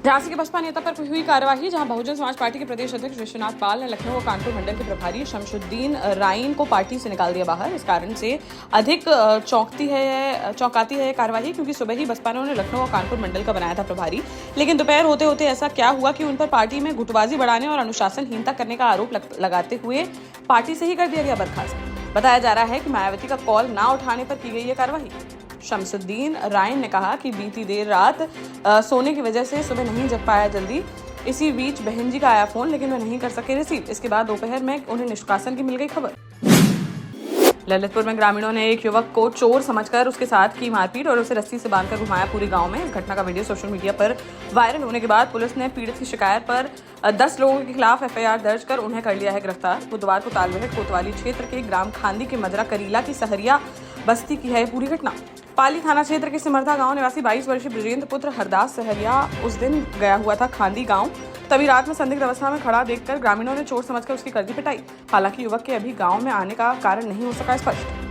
झांसी के बसपा नेता पर हुई कार्यवाही, जहां बहुजन समाज पार्टी के प्रदेश अध्यक्ष विश्वनाथ पाल ने लखनऊ और कानपुर मंडल के प्रभारी शमशुद्दीन राइन को पार्टी से निकाल दिया बाहर। इस कारण से अधिक चौंकाती है कार्यवाही, क्योंकि सुबह ही बसपा ने उन्हें लखनऊ और कानपुर मंडल का बनाया था प्रभारी, लेकिन दोपहर होते होते ऐसा क्या हुआ कि उन पर पार्टी में गुटबाजी बढ़ाने और अनुशासनहीनता करने का आरोप लगाते हुए पार्टी से ही कर दिया गया बर्खास्त। बताया जा रहा है कि मायावती का कॉल ना उठाने पर की गई ये कार्रवाई। शमशुद्दीन राइन ने कहा कि बीती देर रात सोने की वजह से सुबह नहीं जग पाया जल्दी। इसी बीच बहन जी का आया फोन, लेकिन वे नहीं कर सके रिसीव। इसके बाद दोपहर में उन्हें निष्कासन की मिल गई खबर। ललितपुर में ग्रामीणों ने एक युवक को चोर समझकर उसके साथ की मारपीट और उसे रस्सी से बांधकर घुमाया पूरे गांव में। इस घटना का वीडियो सोशल मीडिया पर वायरल होने के बाद पुलिस ने पीड़ित की शिकायत पर 10 लोगों के खिलाफ एफआईआर दर्ज कर उन्हें कर लिया है गिरफ्तार। बुधवार को तालबेहट कोतवाली क्षेत्र के ग्राम खांदी के मजरा करीला की सहरिया बस्ती की है पूरी घटना। पाली थाना क्षेत्र के सिमरधा गांव निवासी 22 वर्षीय ब्रजेंद्र पुत्र हरदास सहरिया उस दिन गया हुआ था खांदी गांव। तभी रात में संदिग्ध अवस्था में खड़ा देखकर ग्रामीणों ने चोर समझकर उसकी कर दी पिटाई। हालांकि युवक के अभी गांव में आने का कारण नहीं हो सका स्पष्ट।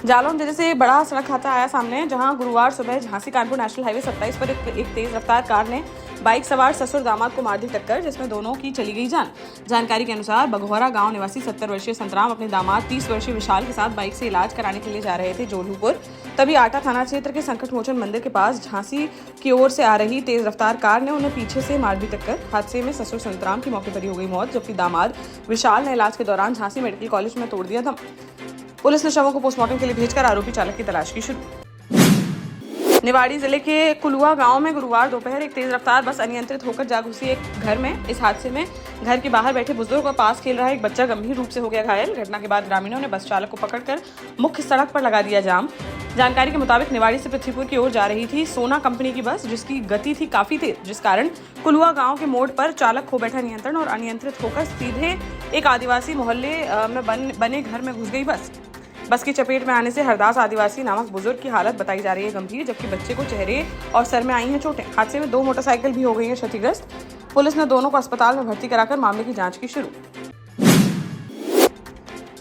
जालौन जिले से बड़ा सड़क हादसा आया सामने, जहां गुरुवार सुबह झांसी कानपुर नेशनल हाईवे 27 पर एक तेज रफ्तार कार ने बाइक सवार ससुर दामाद को मार दी टक्कर, जिसमें दोनों की चली गई जान। जानकारी के अनुसार बघौरा गांव निवासी 70 वर्षीय संतराम अपने दामाद 30 वर्षीय विशाल के साथ बाइक से इलाज कराने के लिए जा रहे थे जोलूपुर। तभी आटा थाना क्षेत्र के संकट मोचन मंदिर के पास झांसी की ओर से आ रही तेज रफ्तार कार ने उन्हें पीछे से मार दी टक्कर। हादसे में ससुर संतराम की मौके पर ही हो गई मौत, जबकि दामाद विशाल ने इलाज के दौरान झांसी मेडिकल कॉलेज में तोड़ दिया दम। पुलिस ने शवों को पोस्टमार्टम के लिए भेजकर आरोपी चालक की तलाश की शुरू। निवाड़ी जिले के कुलुआ गांव में गुरुवार दोपहर एक तेज रफ्तार बस अनियंत्रित होकर जा घुसी एक घर में। इस हादसे में घर के बाहर बैठे बुजुर्ग और पास खेल रहा एक बच्चा गंभीर रूप से हो गया घायल। घटना के बाद ग्रामीणों ने बस चालक को पकड़कर मुख्य सड़क पर लगा दिया जाम। जानकारी के मुताबिक निवाड़ी से पृथ्वीपुर की ओर जा रही थी सोना कंपनी की बस, जिसकी गति थी काफी तेज, जिस कारण कुलुआ गांव के मोड़ पर चालक खो बैठा नियंत्रण और अनियंत्रित होकर सीधे एक आदिवासी मोहल्ले में बने घर में घुस गई बस की चपेट में आने से हरदास आदिवासी नामक बुजुर्ग की हालत बताई जा रही है गंभीर, जबकि बच्चे को चेहरे और सर में आई हैं चोटें। हादसे में 2 मोटरसाइकिल भी हो गई हैं क्षतिग्रस्त। पुलिस ने दोनों को अस्पताल में भर्ती कराकर मामले की जांच की शुरू।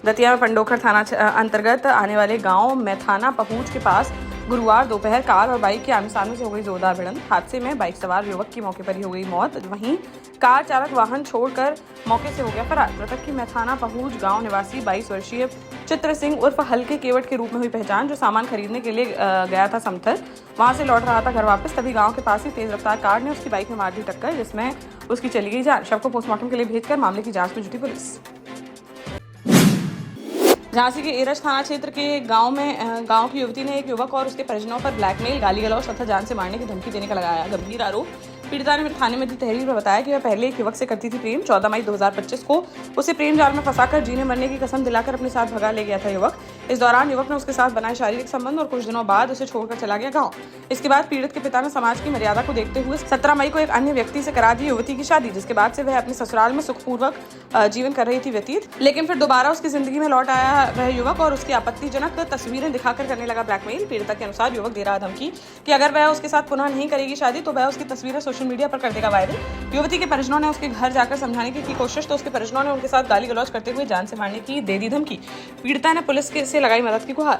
दतिया में पंडोखर थाना अंतर्गत आने वाले गांव मैथाना पहुंच के पास गुरुवार दोपहर कार और बाइक के आमने-सामने से हो गई जोरदार भिड़ंत। हादसे में बाइक सवार युवक की मौके पर ही हो गई मौत, वहीं कार चालक वाहन छोड़कर मौके से हो गया फरार। मृतक की मैथाना पहुंच गांव निवासी 22 वर्षीय चित्र सिंह उर्फ हल्के केवट के रूप में हुई पहचान, जो सामान खरीदने के लिए गया था समथर, वहां से लौट रहा था घर वापस। तभी गांव के पास ही तेज रफ्तार कार ने उसकी बाइक में मार दी टक्कर, जिसमें उसकी चली गई जान। शव को पोस्टमार्टम के लिए भेजकर मामले की जांच में जुटी पुलिस। झांसी के एरज थाना क्षेत्र के गांव की युवती ने एक युवक और उसके परिजनों पर ब्लैकमेल, गाली गलौज तथा जान से मारने की धमकी देने का लगाया गंभीर आरोप। पीड़िता ने थाने में दी तहरीर में बताया कि वह पहले एक युवक से करती थी प्रेम। 14 मई 2025 को उसे प्रेम जाल में फंसाकर जीने मरने की कसम दिलाकर अपने साथ भगा ले गया था युवक। इस दौरान युवक ने उसके साथ बनाए शारीरिक संबंध और कुछ दिनों बाद उसे छोड़कर चला गया गाँव। इसके बाद पीड़ित के पिता ने समाज की मर्यादा को देखते हुए 17 मई को एक अन्य व्यक्ति से करा दी युवती की शादी, जिसके बाद से वह अपने ससुराल में सुखपूर्वक जीवन कर रही थी व्यतीत। लेकिन फिर दोबारा उसकी जिंदगी में लौट आया वह युवक और उसकी आपत्तिजनक तस्वीरें दिखाकर करने लगा ब्लैकमेल। पीड़िता के अनुसार युवक दे रहा धमकी कि अगर वह उसके साथ पुनः नहीं करेगी शादी तो वह उसकी तस्वीरें सोशल मीडिया पर कर देगा वायरल। युवती के परिजनों ने उसके घर जाकर समझाने की कोशिश, तो उसके परिजनों ने उनके साथ गाली गलौज करते हुए जान से मारने की दे दी धमकी। पीड़िता ने पुलिस से लगाई मदद की गुहार।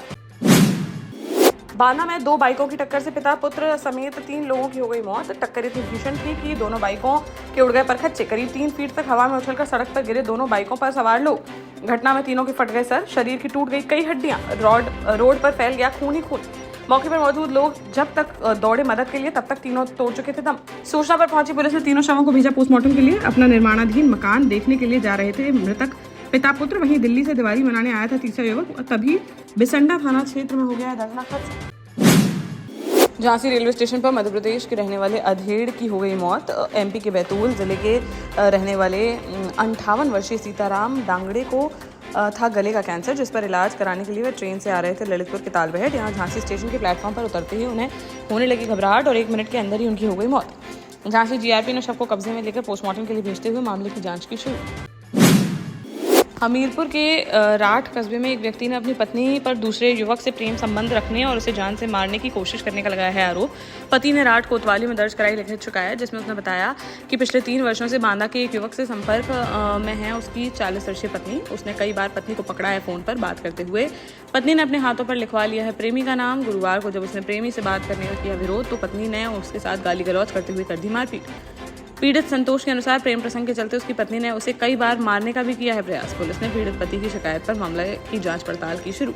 बांदा में 2 बाइकों की टक्कर से पिता पुत्र समेत 3 लोगों की हो गई मौत। टक्कर इतनी भीषण थी कि दोनों बाइकों के उड़ गए परखच्चे। करीब 3 फीट तक हवा में उछलकर सड़क पर गिरे दोनों बाइकों पर सवार लोग। घटना में तीनों के फट गए सर, शरीर की टूट गई कई हड्डियां, रोड पर फैल गया खून ही खून। मौके पर मौजूद लोग जब तक दौड़े मदद के लिए, तब तक तीनों तोड़ चुके थे दम। सूचना पर पहुंची पुलिस ने तीनों शवों को भेजा पोस्टमार्टम के लिए। अपना निर्माणाधीन मकान देखने के लिए जा रहे थे मृतक पिता पुत्र। वहीं दिल्ली से दिवाली मनाने आया था तीसरा युवक। तभी बिसंडा थाना क्षेत्र में हो गया दर्दनाक हादसा। झांसी रेलवे स्टेशन पर मध्य प्रदेश के रहने वाले अधेड़ की हो गई मौत। एमपी के बैतूल जिले के रहने वाले 58 वर्षीय सीताराम डांगड़े को था गले का कैंसर, जिस पर इलाज कराने के लिए वे ट्रेन से आ रहे थे ललितपुर के तालबेहट। यहाँ झांसी स्टेशन के प्लेटफॉर्म पर उतरते ही उन्हें होने लगी घबराहट और 1 मिनट के अंदर ही उनकी हो गई मौत। झांसी जीआरपी ने शव को कब्जे में लेकर पोस्टमार्टम के लिए भेजते हुए मामले की जांच की शुरू। हमीरपुर के राठ कस्बे में एक व्यक्ति ने अपनी पत्नी पर दूसरे युवक से प्रेम संबंध रखने और उसे जान से मारने की कोशिश करने का लगाया है आरोप। पति ने राठ कोतवाली में दर्ज कराई लिखित शिकायत, जिसमें उसने बताया कि पिछले 3 वर्षों से बांदा के एक युवक से संपर्क में है उसकी 40 वर्षीय पत्नी। उसने कई बार पत्नी को पकड़ा है फोन पर बात करते हुए। पत्नी ने अपने हाथों पर लिखवा लिया है प्रेमी का नाम। गुरुवार को जब उसने प्रेमी से बात करने का किया विरोध तो पत्नी ने उसके साथ गाली गलौज करते हुए कर दी मारपीट। पीड़ित संतोष के अनुसार प्रेम प्रसंग के चलते उसकी पत्नी ने उसे कई बार मारने का भी किया है प्रयास। पुलिस ने पीड़ित पति की शिकायत पर मामले की जांच पड़ताल की शुरू।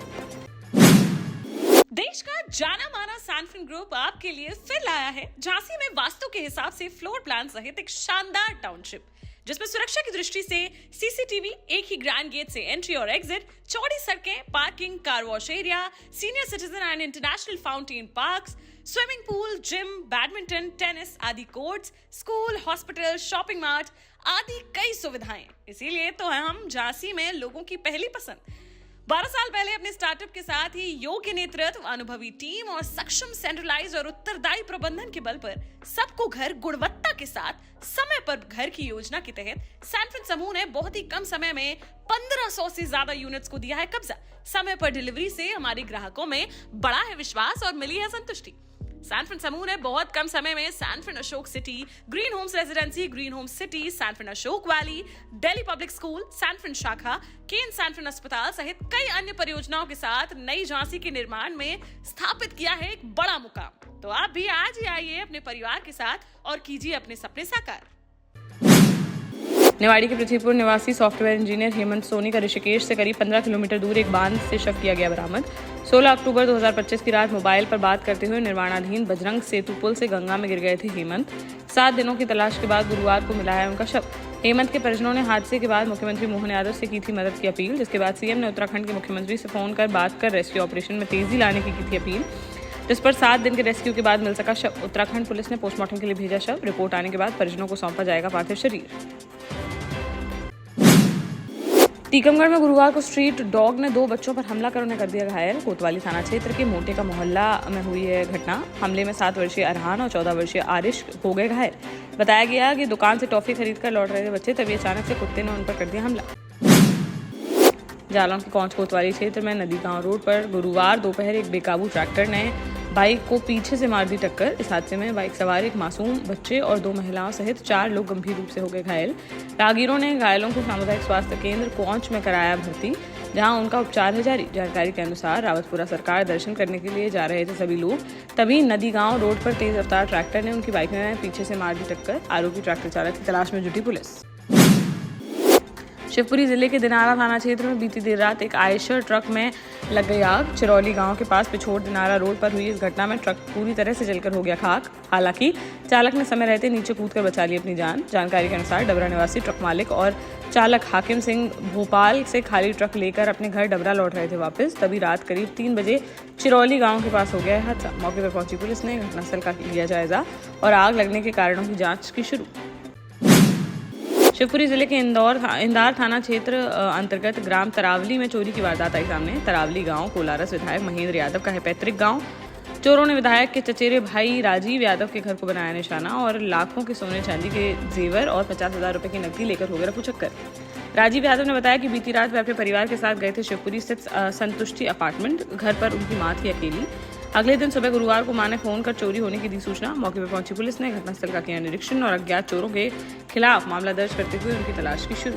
देश का जाना माना सैनफिन ग्रुप आपके लिए फिर लाया है झांसी में वास्तु के हिसाब से फ्लोर प्लान सहित एक शानदार टाउनशिप, जिसमें सुरक्षा की दृष्टि से सीसीटीवी, एक ही ग्रैंड गेट से एंट्री और एग्जिट, चौड़ी सड़कें, parking, car wash area, senior citizen and international fountain parks, swimming pool, gym, badminton, tennis आदि courts, school, hospital, shopping mart आदि कई सुविधाएं। इसीलिए तो हम झांसी में लोगों की पहली पसंद। 12 साल पहले अपने स्टार्टअप के साथ ही योग्य नेतृत्व, अनुभवी टीम और सक्षम सेंट्रलाइज और उत्तरदायी प्रबंधन के बल पर सबको घर गुणवत्ता के साथ समय पर घर की योजना के तहत सैनफिन समूह ने बहुत ही कम समय में 1500 से ज्यादा यूनिट्स को दिया है कब्जा। समय पर डिलीवरी से हमारे ग्राहकों में बड़ा है विश्वास और मिली है संतुष्टि। सैनफिन समूह ने बहुत कम समय में सैनफिन Ashok city, green homes residency, green homes city, सैनफिन Ashok valley, Delhi public school, सैनफिन शाखा, केन सैनफिन अस्पताल सहित कई अन्य परियोजनाओं के साथ नई झांसी के निर्माण में स्थापित किया है एक बड़ा मुकाम। तो आप भी आज ही आइए अपने परिवार के साथ और कीजिए अपने सपने साकार। निवाड़ी के पृथ्वीपुर निवासी सॉफ्टवेयर इंजीनियर हेमंत सोनी का ऋषिकेश से करीब 15 किलोमीटर दूर एक बांध से शव किया गया बरामद। 16 अक्टूबर 2025 की रात मोबाइल पर बात करते हुए निर्माणाधीन बजरंग सेतु पुल से गंगा में गिर गए थे हेमंत। 7 दिनों की तलाश के बाद गुरुवार को मिला है उनका शव। हेमंत के परिजनों ने हादसे के बाद मुख्यमंत्री मोहन यादव से की थी मदद की अपील, जिसके बाद सीएम ने उत्तराखंड के मुख्यमंत्री से फोन कर बात कर रेस्क्यू ऑपरेशन में तेजी लाने की थी अपील, जिस पर 7 दिन के रेस्क्यू के बाद मिल सका शव। उत्तराखंड पुलिस ने पोस्टमार्टम के लिए भेजा शव। रिपोर्ट आने के बाद परिजनों को सौंपा जाएगा पार्थिव शरीर। टीकमगढ़ में गुरुवार को स्ट्रीट डॉग ने 2 बच्चों पर हमला कर उन्हें कर दिया घायल। कोतवाली थाना क्षेत्र के मोटे का मोहल्ला में हुई है घटना। हमले में 7 वर्षीय अरहान और 14 वर्षीय आरिश हो गए घायल। बताया गया कि दुकान से टॉफी खरीद कर लौट रहे थे बच्चे, तभी अचानक से कुत्ते ने उन पर कर दिया हमला। जालौन के कौंच कोतवाली क्षेत्र में नदी गांव रोड पर गुरुवार दोपहर एक बेकाबू ट्रैक्टर ने बाइक को पीछे से मार दी टक्कर। इस हादसे में बाइक सवार एक मासूम बच्चे और 2 महिलाओं सहित 4 लोग गंभीर रूप से हो गए घायल। राहगीरों ने घायलों को सामुदायिक स्वास्थ्य केंद्र कौंच में कराया भर्ती, जहां उनका उपचार है जारी। जानकारी के अनुसार रावतपुरा सरकार दर्शन करने के लिए जा रहे थे सभी लोग, तभी नदी गांव रोड पर तेज रफ्तार ट्रैक्टर ने उनकी बाइक में पीछे से मार दी टक्कर। आरोपी ट्रैक्टर चालक की तलाश में जुटी पुलिस। शिवपुरी जिले के दिनारा थाना क्षेत्र में बीती देर रात एक आयशर ट्रक में लग गई आग। चिरौली गांव के पास पिछोड़ दिनारा रोड पर हुई इस घटना में ट्रक पूरी तरह से जलकर हो गया खाक। हालांकि चालक ने समय रहते नीचे कूदकर बचा ली अपनी जान। जानकारी के अनुसार डबरा निवासी ट्रक मालिक और चालक हाकिम सिंह भोपाल से खाली ट्रक लेकर अपने घर डबरा लौट रहे थे वापस, तभी रात करीब 3 बजे चिरौली गाँव के पास हो गया हादसा। मौके पर पहुंची पुलिस ने घटनास्थल का लिया जायजा और आग लगने के कारणों की जाँच की शुरू। शिवपुरी जिले के इंदार थाना क्षेत्र अंतर्गत ग्राम तरावली में चोरी की वारदात आई सामने। तरावली गांव कोलारस विधायक महेंद्र यादव का है पैतृक गांव। चोरों ने विधायक के चचेरे भाई राजीव यादव के घर को बनाया निशाना और लाखों के सोने चांदी के जेवर और 50,000 रुपए की नकदी लेकर हो गया रफूचक्कर। राजीव यादव ने बताया कि बीती रात वे अपने परिवार के साथ गए थे शिवपुरी स्थित संतुष्टि अपार्टमेंट। घर पर उनकी मां थी अकेली। अगले दिन सुबह गुरुवार को मां ने फोन कर चोरी होने की दी सूचना। मौके पर पहुंची पुलिस ने घटनास्थल का किया निरीक्षण और अज्ञात चोरों के खिलाफ मामला दर्ज करते हुए उनकी तलाश की शुरू।